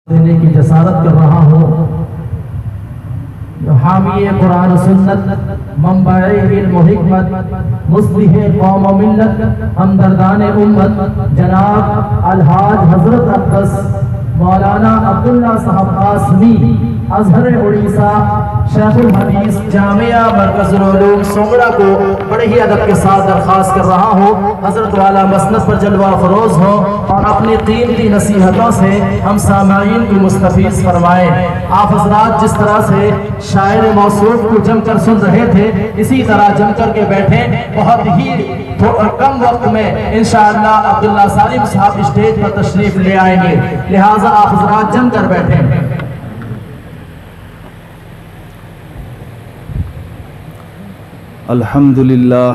دینے کی جسارت کر رہا ہوں جو حامی قرآن و سنت، منبع علم و حکمت، مصلح قوم و ملت، ہمدردان امت، جناب الحاج حضرت اقدس مولانا عبداللہ صاحب قاسمی ازہر اڑیسہ شیخ الحدیث جامعہ مرکز العلوم سونگڑا کو بڑے ہی ادب کے ساتھ درخواست کر رہا ہوں حضرت والا مسند پر جلوہ فروز ہو اور اپنی قیمتی نصیحتوں سے ہم سامعین کو مستفیض فرمائیں۔ آپ حضرات جس طرح سے شاعر موصوف کو جم کر سن رہے تھے اسی طرح جم کر کے بیٹھیں، بہت ہی کم وقت میں انشاءاللہ عبداللہ سالم صاحب اسٹیج پر تشریف لے آئیں گے، لہٰذا آپ حضرات جم کر بیٹھیں۔ الحمد للہ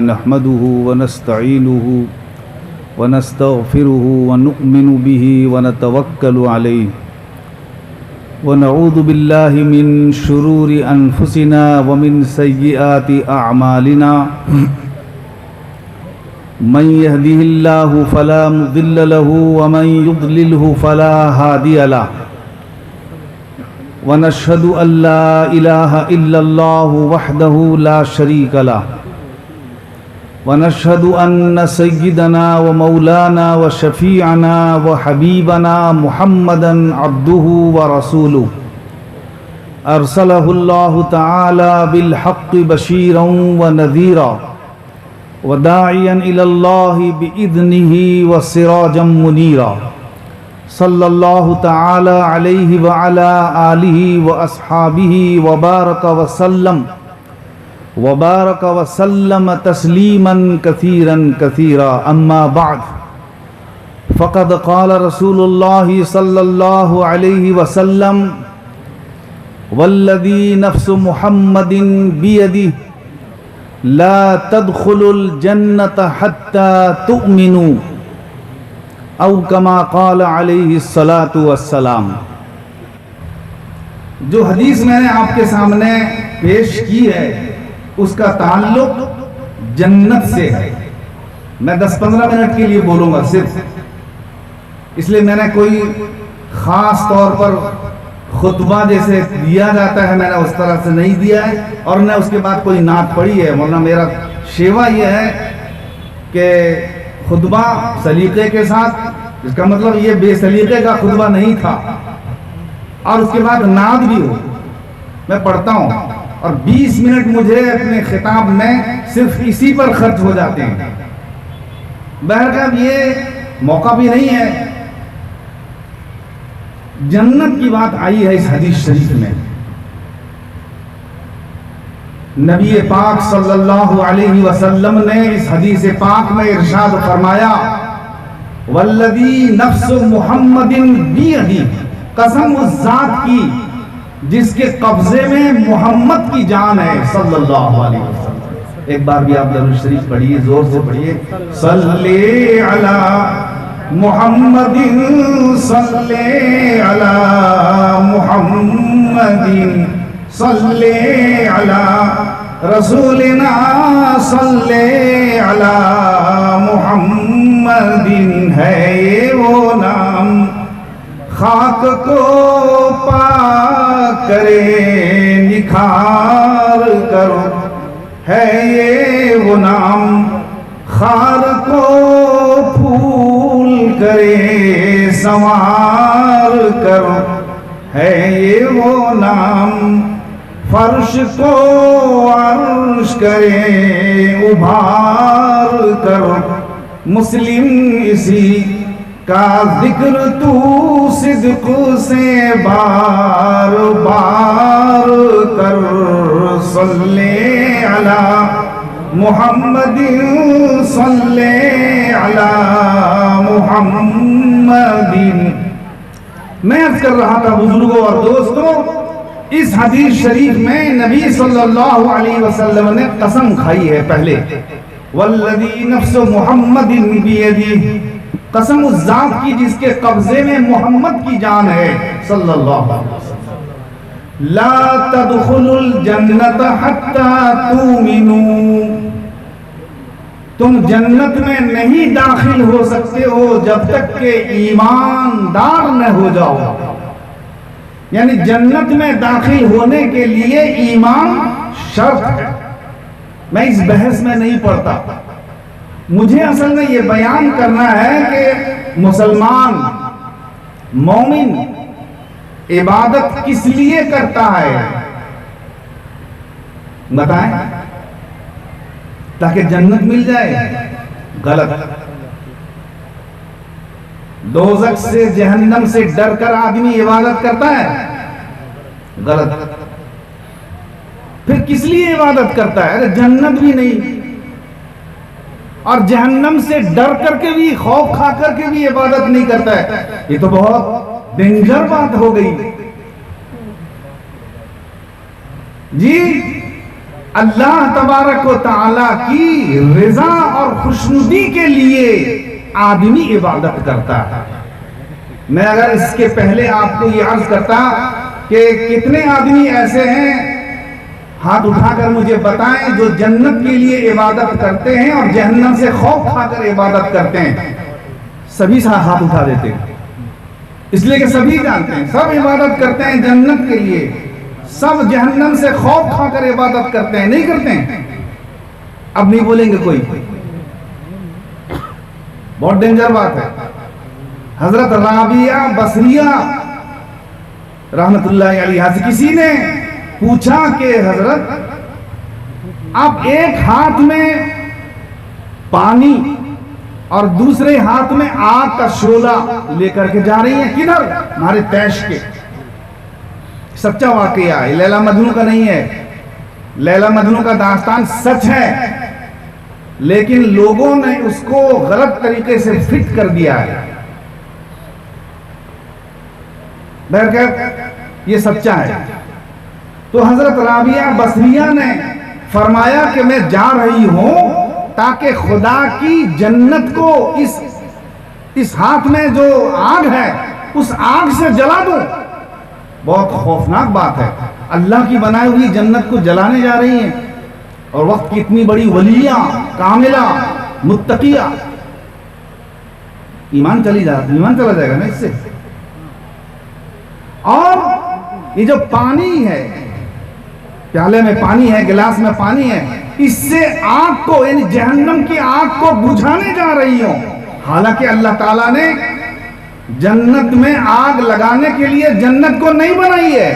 نحمده ونستعینه ونستغفره ونؤمن به ونتوکل علیہ ونعوذ باللہ من شرور انفسنا ومن سیئات اعمالنا من يهده الله فلا مضل له ومن يضلله فلا هادي له ونشهد أن لا إله إلا الله وحده لا شريك له ونشهد أن سيدنا ومولانا وشفيعنا وحبيبنا محمدا عبده ورسوله أرسله الله تعالى بالحق بشيرا ونذيرا وداعيا إلى الله بإذنه وسراجا منيرا صلی اللہ تعالی علیہ وعلا آلہ واصحابہ وبارک وسلم تسلیما کثیرا کثیرا اما بعد فقد قال رسول اللہ صلی اللہ علیہ وسلم والذی نفس محمد بیدہ لا تدخلوا الجنة حتى تؤمنوا او کما قال علیہ الصلاۃ والسلام۔ جو حدیث میں نے آپ کے سامنے پیش کی ہے اس کا تعلق جنت سے ہے۔ میں 10-15 منٹ کے لیے بولوں گا صرف، اس لیے میں نے کوئی خاص طور پر خطبہ جیسے دیا جاتا ہے میں نے اس طرح سے نہیں دیا ہے، اور نہ اس کے بعد کوئی نعت پڑھی ہے، ورنہ میرا شیوا یہ ہے کہ خطبہ سلیقے کے ساتھ، اس کا مطلب یہ بے سلیقے کا خطبہ نہیں تھا، اور اس کے بعد نعت بھی ہو، میں پڑھتا ہوں اور 20 منٹ مجھے اپنے خطاب میں صرف اسی پر خرچ ہو جاتے ہیں۔ بہرکیف یہ موقع بھی نہیں ہے۔ جنت کی بات آئی ہے اس حدیث شریف میں، نبی پاک صلی اللہ علیہ وسلم نے اس حدیث پاک میں ارشاد فرمایا والذی نفس محمد بیدہ، قسم اس ذات کی جس کے قبضے میں محمد کی جان ہے صلی اللہ علیہ وسلم۔ ایک بار بھی آپ درود شریف پڑھیے، زور سے پڑھیے، صلی علی محمد صلی علی محمد صلی علی رسولنا صلی علی محمد، ہے یہ وہ نام خاک کو پاک کرے نکھار کرو، ہے یہ وہ نام خار کو پھول کرے سنوار کرو، ہے یہ وہ نام فرش کو عرش کرے ابھار کرو، مسلم اسی کا ذکر تو صدق سے بار بار کر، صلی علی محمد صلی علی محمد۔ میں عرض کر رہا تھا بزرگوں اور دوستوں، اس حدیث شریف میں نبی صلی اللہ علیہ وسلم نے قسم کھائی ہے پہلے، والذی نفس محمد بیدہ، قسم اس ذات کی جس کے قبضے میں محمد کی جان ہے صلی اللہ علیہ وسلم، لا تدخلوا الجنة حتى تؤمنوا، تم جنت میں نہیں داخل ہو سکتے ہو جب تک کہ ایماندار نہ ہو جاؤ. یعنی جنت میں داخل ہونے کے لیے ایمان شرط ہے. میں اس بحث میں نہیں پڑتا. مجھے اصل میں یہ بیان کرنا ہے کہ مسلمان مومن عبادت کس لیے کرتا ہے. بتائیں. تاکہ جنت مل جائے. غلط. دوزخ سے جہنم سے ڈر کر آدمی عبادت کرتا ہے. غلط. پھر کس لیے عبادت کرتا ہے؟ ارے جنت بھی نہیں اور جہنم سے ڈر کر کے بھی خوف کھا کر کے بھی عبادت نہیں کرتا ہے. یہ تو بہت ڈینجر بات ہو گئی. جی اللہ تبارک و تعالی کی رضا اور خوشنودی کے لیے آدمی عبادت کرتا ہے. میں اگر اس کے پہلے آپ کو یہ عرض کرتا کہ کتنے آدمی ایسے ہیں، ہاتھ اٹھا کر مجھے بتائیں جو جنت کے لیے عبادت کرتے ہیں اور جہنم سے خوف کھا کر عبادت کرتے ہیں. سبھی ہاتھ اٹھا دیتے ہیں، اس لیے کہ سبھی جانتے ہیں سب عبادت کرتے ہیں جنت کے لیے، سب جہنم سے خوف کھا کر عبادت کرتے ہیں. نہیں کرتے ہیں؟ اب نہیں بولیں گے کوئی. بہت ڈینجر بات ہے. حضرت رابعہ بصریہ رحمت اللہ علیہا سے کسی نے پوچھا کہ حضرت آپ ایک ہاتھ میں پانی اور دوسرے ہاتھ میں آگ کا شعلہ لے کر کے جا رہی ہیں، کدھر؟ ہمارے طیش کے. سچا واقعہ ہے، لیلا مجنوں کا نہیں ہے. لیلا مجنوں کا داستان سچ ہے، لیکن لوگوں نے اس کو غلط طریقے سے فٹ کر دیا ہے. بہرکیف یہ سچا ہے. تو حضرت رابعہ بصریہ نے فرمایا کہ میں جا رہی ہوں تاکہ خدا کی جنت کو اس ہاتھ میں جو آگ ہے اس آگ سے جلا دوں. بہت خوفناک بات ہے. اللہ کی بنائی ہوئی جنت کو جلانے جا رہی ہیں، اور وقت کی اتنی بڑی ولیہ کاملہ متقیہ. ایمان چلا جائے گا نا اس سے. اور یہ جو پانی ہے، پیالے میں پانی ہے، گلاس میں پانی ہے، اس سے آگ کو یعنی جہنم کی آگ کو بجھانے جا رہی ہوں. حالانکہ اللہ تعالیٰ نے جنت میں آگ لگانے کے لیے جنت کو نہیں بنائی ہے،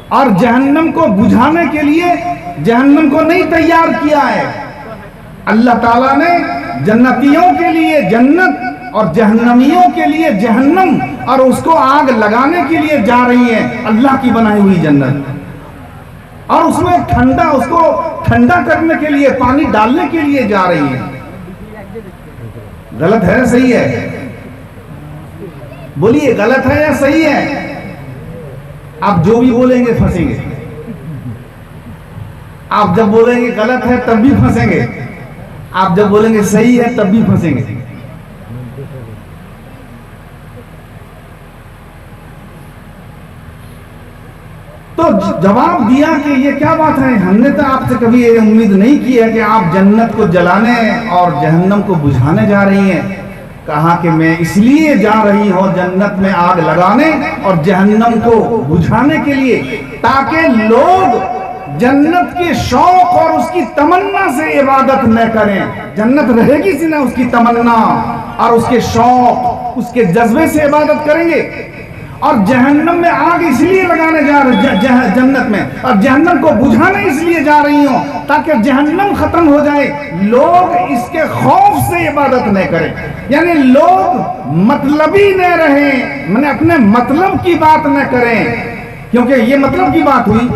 اور جہنم کو بجھانے کے لیے جہنم کو نہیں تیار کیا ہے. اللہ تعالیٰ نے جنتیوں کے لیے جنت اور جہنمیوں کے لیے جہنم اور اس کو آگ لگانے کے لیے جا رہی ہے اللہ کی بنائی ہوئی جنت. اور اس میں اس کو ٹھنڈا کرنے کے لیے پانی ڈالنے کے لیے جا رہی ہے. غلط ہے صحیح ہے؟ بولیے غلط ہے یا صحیح ہے؟ آپ جو بھی بولیں گے پھنسیں گے. آپ جب بولیں گے غلط ہے تب بھی پھنسیں گے، آپ جب بولیں گے صحیح ہے تب بھی پھنسیں گے. تو جواب دیا کہ یہ کیا بات ہے، ہم نے تو آپ سے کبھی یہ امید نہیں کی ہے کہ آپ جنت کو جلانے اور جہنم کو بجھانے جا رہی ہیں. کہا کہ میں اس لیے جا رہی ہوں جنت میں آگ لگانے اور جہنم کو بجھانے کے لیے، تاکہ لوگ جنت کے شوق اور اس کی تمنا سے عبادت نہ کریں. جنت رہے گی سی نہ اس کی تمنا اور اس کے شوق، اس کے جذبے سے عبادت کریں گے. اور جہنم میں آگ اس لیے لگانے جا رہے جنت میں اور جہنم کو بجھانے اس لیے جا رہی ہوں تاکہ جہنم ختم ہو جائے، لوگ اس کے خوف سے عبادت نہ کریں. یعنی لوگ مطلبی نہ رہیں، میں اپنے مطلب کی بات نہ کریں، کیونکہ یہ مطلب کی بات ہوئی.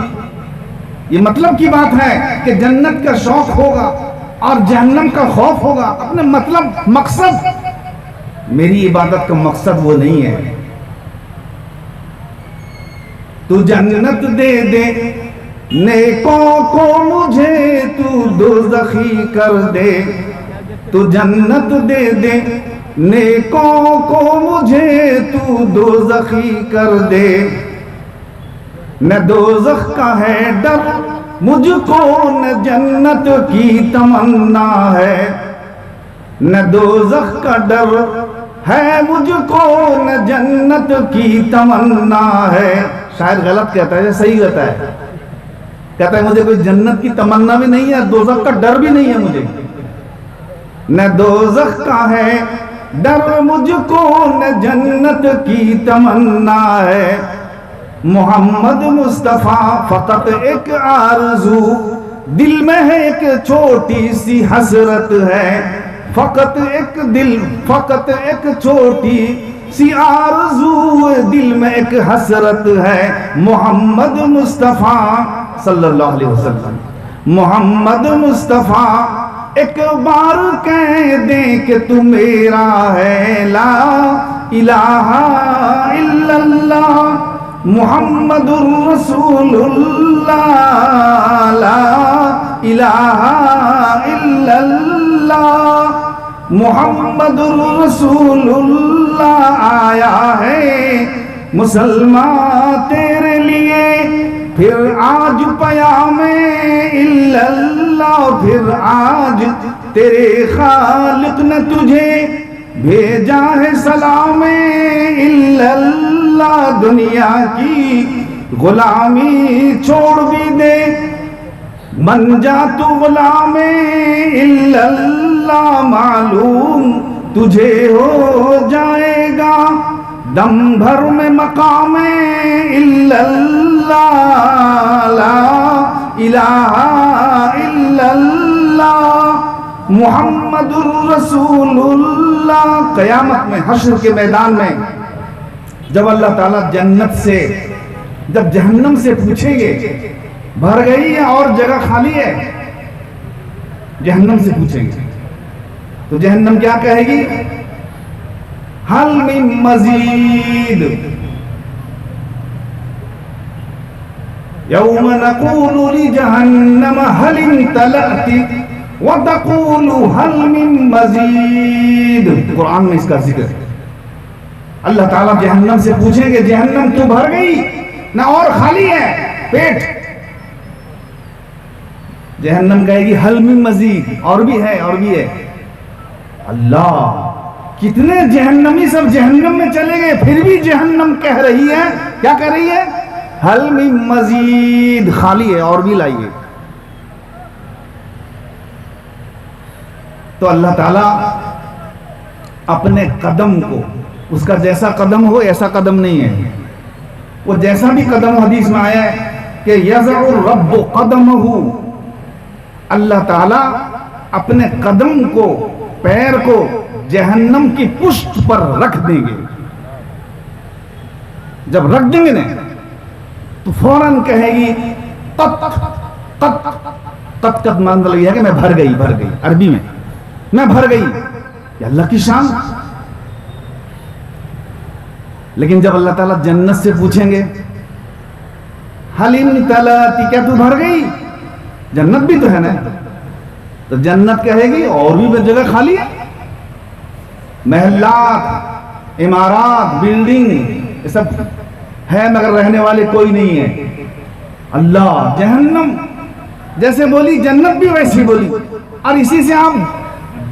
یہ مطلب کی بات ہے کہ جنت کا شوق ہوگا اور جہنم کا خوف ہوگا. اپنے مطلب مقصد، میری عبادت کا مقصد وہ نہیں ہے. تو جنت دے دے نیکوں کو مجھے، تو دوزخی کر دے. تو جنت دے دے نیکوں کو مجھے، تو دوزخی کر دے. نہ دوزخ کا ہے ڈر مجھ کو نہ جنت کی تمنا ہے نہ دوزخ کا ڈر ہے، مجھ کو نہ جنت کی تمنا ہے. شاید غلط کہتا ہے یا صحیح کہتا ہے؟ کہتا ہے مجھے کوئی جنت کی تمنا بھی نہیں ہے، دوزخ کا ڈر بھی نہیں ہے مجھے. نہ دوزخ کا ہے ڈر مجھ کو نہ جنت کی تمنا ہے. محمد مصطفیٰ فقط ایک آرزو دل میں ہے، ایک چھوٹی سی حسرت ہے. فقط ایک چھوٹی سی آرزو دل میں ایک حسرت ہے. محمد مصطفیٰ صلی اللہ علیہ وسلم، محمد مصطفیٰ ایک بار کہہ دیں کہ تو میرا ہے. لا الہ الا اللہ محمد الرسول اللہ، لا الہ الا اللہ محمد الرسول اللہ. آیا ہے مسلمان تیرے لیے پھر آج پیام الا اللہ، پھر آج تیرے خالق نے تجھے بھیجا ہے سلام الا اللہ. دنیا کی غلامی چھوڑ بھی دے، بن جا تو غلام الا اللہ. معلوم تجھے ہو جائے گا دم بھر میں مقام الا اللہ. لا الہ الا اللہ محمد الرسول اللہ. قیامت میں حشر کے میدان میں جب اللہ تعالیٰ جنت سے، جب جہنم سے پوچھیں گے بھر گئی ہے اور جگہ خالی ہے، جہنم سے پوچھیں گے تو جہنم کیا کہے گی؟ حل من مزید. یوم نقول لجہنم حل امتلأت وتقول حل من مزید. قرآن میں اس کا ذکر ہے. اللہ تعالیٰ جہنم سے پوچھیں گے جہنم تو بھر گئی نہ اور خالی ہے پیٹ. جہنم کہے گی حل من مزید، اور بھی ہے اور بھی ہے. اللہ، کتنے جہنمی سب جہنم میں چلے گئے پھر بھی جہنم کہہ رہی ہے، کیا کہہ رہی ہے؟ حل من مزید، خالی ہے اور بھی لائیے. تو اللہ تعالیٰ اپنے قدم کو، اس کا جیسا قدم ہو ایسا قدم نہیں ہے، وہ جیسا بھی قدم حدیث میں آیا ہے کہ یضع الرب قدمہ، اللہ تعالیٰ اپنے قدم کو، پیر کو جہنم کی پشت پر رکھ دیں گے. جب رکھ دیں گے نا تو فوراً کہے گی قط قط قط قط. مطلب یہ ہے کہ میں بھر گئی، بھر گئی، عربی میں بھر گئی. یہ اللہ کی شان. لیکن جب اللہ تعالیٰ جنت سے پوچھیں گے حل امتلأت، کیا تو بھر گئی؟ جنت بھی تو ہے نا. تو جنت کہے گی اور بھی جگہ خالی ہے. محلات، عمارات، بلڈنگ یہ سب ہے مگر رہنے والے کوئی نہیں ہے. اللہ، جہنم جیسے بولی جنت بھی ویسی بولی. اور اسی سے آپ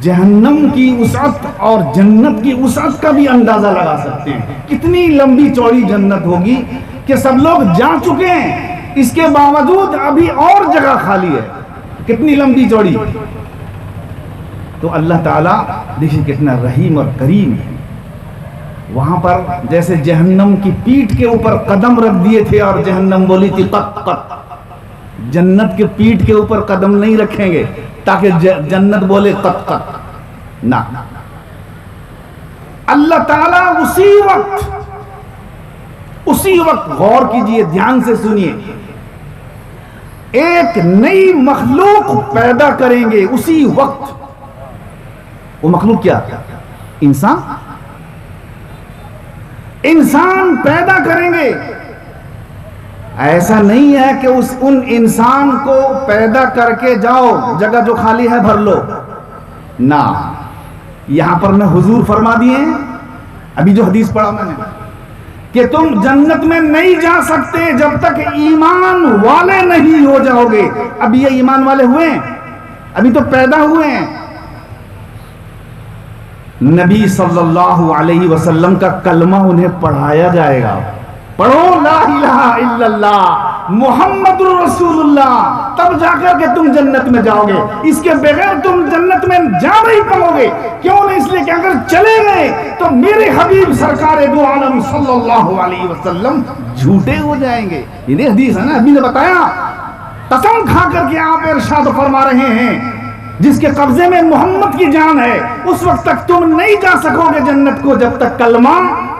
جہنم کی وسعت اور جنت کی وسعت کا بھی اندازہ لگا سکتے ہیں. کتنی لمبی چوڑی جنت ہوگی کہ سب لوگ جا چکے ہیں، اس کے باوجود ابھی اور جگہ خالی ہے. کتنی لمبی چوڑی. تو اللہ تعالیٰ دیکھیں کتنا رحیم اور کریم ہے. وہاں پر جیسے جہنم کی پیٹھ کے اوپر قدم رکھ دیے تھے اور جہنم بولی تھی قط قط، جنت کے پیٹھ کے اوپر قدم نہیں رکھیں گے تاکہ جنت بولے قط قط. نہ، اللہ تعالیٰ اسی وقت غور کیجئے، دھیان سے سنیے، ایک نئی مخلوق پیدا کریں گے اسی وقت. وہ مخلوق کیا؟ انسان پیدا کریں گے. ایسا نہیں ہے کہ ان انسان کو پیدا کر کے جاؤ جگہ جو خالی ہے بھر لو. نہ، یہاں پر میں حضور فرما دیے ہیں ابھی جو حدیث پڑھا میں نے کہ تم جنت میں نہیں جا سکتے جب تک ایمان والے نہیں ہو جاؤ گے. اب یہ ایمان والے ہوئے ہیں؟ ابھی تو پیدا ہوئے ہیں. نبی صلی اللہ علیہ وسلم کا کلمہ انہیں پڑھایا جائے گا. پڑھو لا الہ الا اللہ محمد رسول اللہ, تب جا کر کے تم جنت میں جاؤ گے. اس کے بغیر تم جنت میں جا نہیں پاؤ گے. کیوں نہیں؟ اس لیے کہ اگر چلے گئے تو میرے حبیب سرکار دو عالم صلی اللہ علیہ وسلم جھوٹے ہو جائیں گے. یہ حدیث ہے نا, ابھی نے بتایا. قسم کھا کر کے آپ ارشاد فرما رہے ہیں جس کے قبضے میں محمد کی جان ہے, اس وقت تک تم نہیں جا سکو گے جنت کو جب تک کلمہ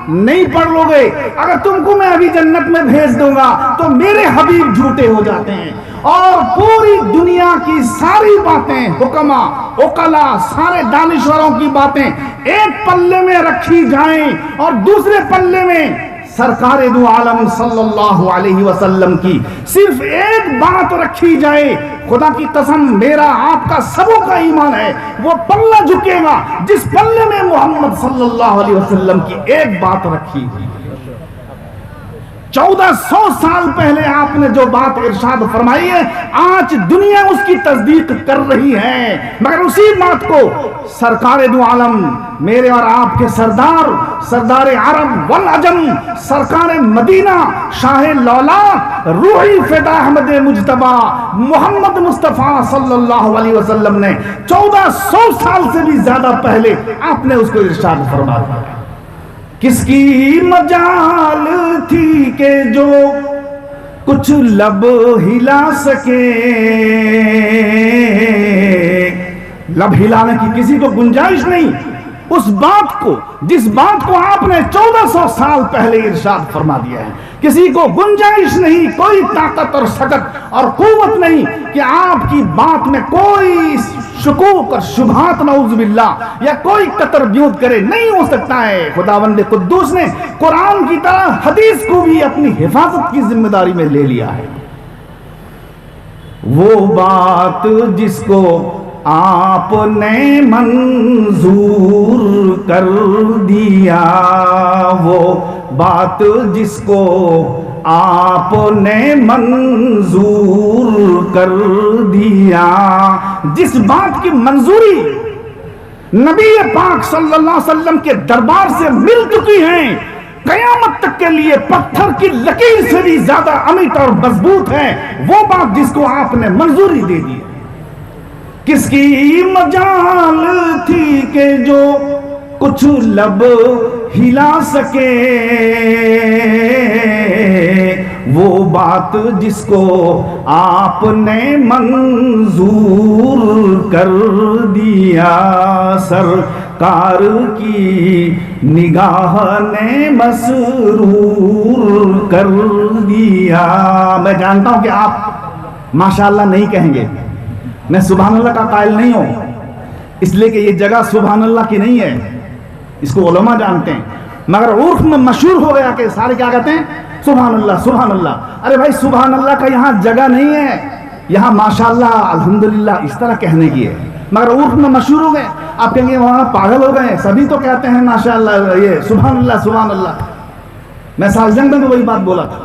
نہیں پڑھ لو گے. اگر تم کو میں ابھی جنت میں بھیج دوں گا تو میرے حبیب جھوٹے ہو جاتے ہیں. اور پوری دنیا کی ساری باتیں, حکما عقلا سارے دانشوروں کی باتیں ایک پلے میں رکھی جائیں اور دوسرے پلے میں سرکار دو عالم صلی اللہ علیہ وسلم کی صرف ایک بات رکھی جائے, خدا کی قسم میرا آپ کا سبوں کا ایمان ہے وہ پلہ جھکے گا جس پلے میں محمد صلی اللہ علیہ وسلم کی ایک بات رکھی ہوئی. 1400 سال پہلے آپ نے جو بات ارشاد فرمائی ہے آج دنیا اس کی تصدیق کر رہی ہے, مگر اسی بات کو سرکار دو عالم میرے اور آپ کے سردار, سردار عرب والعجم, سرکار مدینہ, شاہ لولا, روحی فدا احمد مجتبی محمد مصطفیٰ صلی اللہ علیہ وسلم نے 1400 سال سے بھی زیادہ پہلے آپ نے اس کو ارشاد فرمایا. کس کی مجال تھی کہ جو کچھ لب ہلا سکے, لب ہلانے کی کسی کو گنجائش نہیں. اس بات کو, جس بات کو آپ نے 1400 سال پہلے ارشاد فرما دیا ہے, کسی کو گنجائش نہیں, کوئی طاقت اور سکت اور قوت نہیں کہ آپ کی بات میں کوئی شکوک اور شبہات نعوذ باللہ یا کوئی قطر بیوت کرے. نہیں ہو سکتا ہے. خداوند قدوس نے قرآن کی طرح حدیث کو بھی اپنی حفاظت کی ذمہ داری میں لے لیا ہے. وہ بات جس کو آپ نے منظور کر دیا, وہ بات جس کو آپ نے منظور کر دیا, جس بات کی منظوری نبی پاک صلی اللہ علیہ وسلم کے دربار سے مل چکی ہیں, قیامت تک کے لیے پتھر کی لکیر سے بھی زیادہ امت اور مضبوط ہے, وہ بات جس کو آپ نے منظوری دے دی. کس کی مجال تھی کہ جو کچھ لب ہلا سکے, وہ بات جس کو آپ نے منظور کر دیا, سرکار کی نگاہ نے مسرور کر دیا. میں جانتا ہوں کہ آپ ماشاءاللہ نہیں کہیں گے, میں سبحان اللہ کا قائل نہیں ہوں, اس لیے کہ یہ جگہ سبحان اللہ کی نہیں ہے, اس کو علماء جانتے ہیں, مگر عرف میں مشہور ہو گیا کہ سارے کیا کہتے ہیں سبحان اللہ سبحان اللہ. ارے بھائی سبحان اللہ کا یہاں جگہ نہیں ہے, یہاں ماشاءاللہ الحمدللہ اس طرح کہنے کی ہے, مگر عرف میں مشہور ہو گئے. آپ کہیں گے وہاں پاگل ہو گئے, سبھی تو کہتے ہیں ماشاءاللہ یہ سبحان اللہ سبحان اللہ. میں سالجنگ میں وہی بات بولا تھا.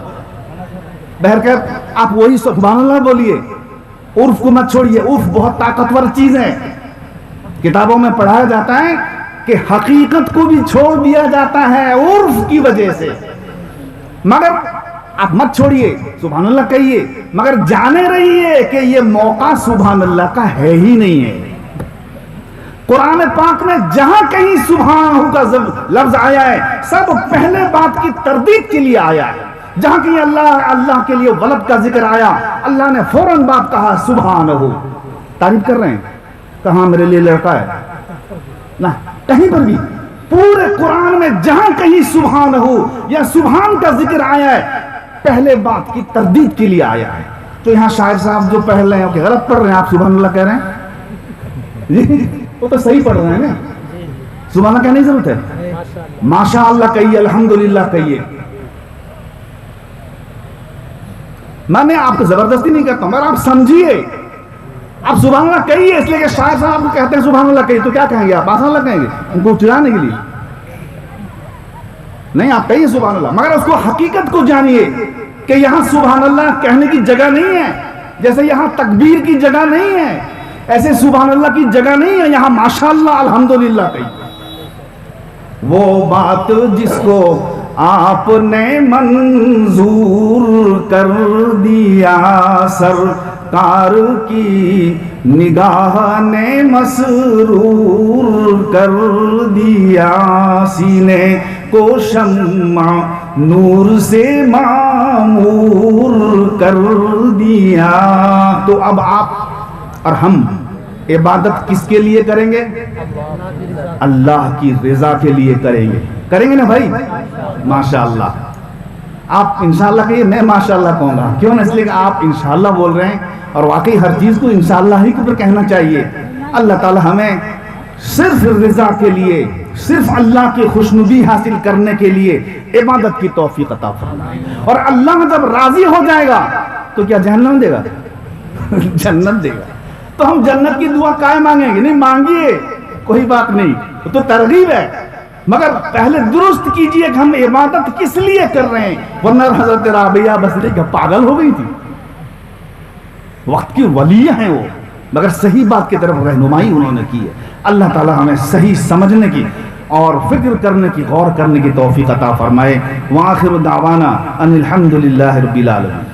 بہرکیف آپ وہی سبحان اللہ بولیے, عرف کو مت چھوڑیے. عرف بہت طاقتور چیز ہے, کتابوں میں پڑھایا جاتا ہے کہ حقیقت کو بھی چھوڑ دیا جاتا ہے عرف کی وجہ سے, مگر آپ مت چھوڑیے, سبحان اللہ کہیے, مگر جانے رہیے کہ یہ موقع سبحان اللہ کا ہے ہی نہیں ہے. قرآن پاک میں جہاں کہیں سبحان کا لفظ آیا ہے سب پہلے بات کی تردید کے لیے آیا ہے. جہاں کہیں اللہ کے لیے ولد کا ذکر آیا اللہ نے فوراً بات کہا سبحانہ. تعریف کر رہے ہیں, کہاں میرے لیے لڑکا ہے نہ, کہیں پر بھی پورے قرآن میں جہاں کہیں سبحانہ یا سبحان کا ذکر آیا ہے پہلے بات کی تردید کے لیے آیا ہے. تو یہاں شاعر صاحب جو پڑھ رہے ہیں کہ غلط پڑھ رہے ہیں, آپ سبحان اللہ کہہ رہے ہیں, وہ تو صحیح پڑھ رہے ہیں نا. سبحان اللہ کہنے کی ضرورت ہے, ماشاء اللہ کہیے, الحمدللہ کہیے. میں آپ کو زبردستی نہیں کرتا ہوں, مگر آپ سمجھیے, آپ سبحان اللہ کہیے. اس لیے کہ شاعر صاحب کہتے ہیں سبحان اللہ کہیے, تو کیا کہیں گے آپ؟ ماشاء اللہ کہیں گے ان کو چڑھانے کے لیے. نہیں آپ کہیے سبحان اللہ، مگر اس کو حقیقت کو جانیے کہ یہاں سبحان اللہ کہنے کی جگہ نہیں ہے، جیسے یہاں تکبیر کی جگہ نہیں ہے، ایسے سبحان اللہ کی جگہ نہیں ہے، یہاں ماشاءاللہ الحمدللہ کہیے۔ وہ بات جس کو آپ نے منظور کر دیا، سرکار کی نگاہ نے مسرور کر دیا، سینے کو شمع نور سے معمور کر دیا۔ تو اب آپ اور ہم عبادت کس کے لیے کریں گے؟ اللہ کی رضا کے لیے کریں گے نا بھائی؟ ماشاءاللہ۔ آپ انشاءاللہ کہیے، میں ماشاءاللہ کہوں گا، کیوں نہ؟ اس لیے کہ آپ انشاءاللہ بول رہے ہیں، اور واقعی ہر چیز کو انشاءاللہ ہی کے اوپر کہنا چاہیے۔ اللہ تعالی ہمیں صرف رضا کے لیے، صرف اللہ کی خوشنودی حاصل کرنے کے لیے عبادت کی توفیق عطا فرمائے۔ اور اللہ جب راضی ہو جائے گا تو کیا جہنم دے گا؟ جنت دے گا۔ تو ہم جنت کی دعا کائے مانگیں گے؟ نہیں مانگیے، کوئی بات نہیں، تو ترغیب ہے، مگر پہلے درست کیجئے کہ ہم عبادت کس لیے کر رہے ہیں۔ ورنہ حضرت رابعہ بصری کیا پاگل ہو گئی تھی؟ وقت کی ولی ہیں وہ، مگر صحیح بات کی طرف رہنمائی انہوں نے کی ہے۔ اللہ تعالی ہمیں صحیح سمجھنے کی اور فکر کرنے کی، غور کرنے کی توفیق عطا فرمائے۔ وآخر دعوانا ان الحمدللہ رب العالمین۔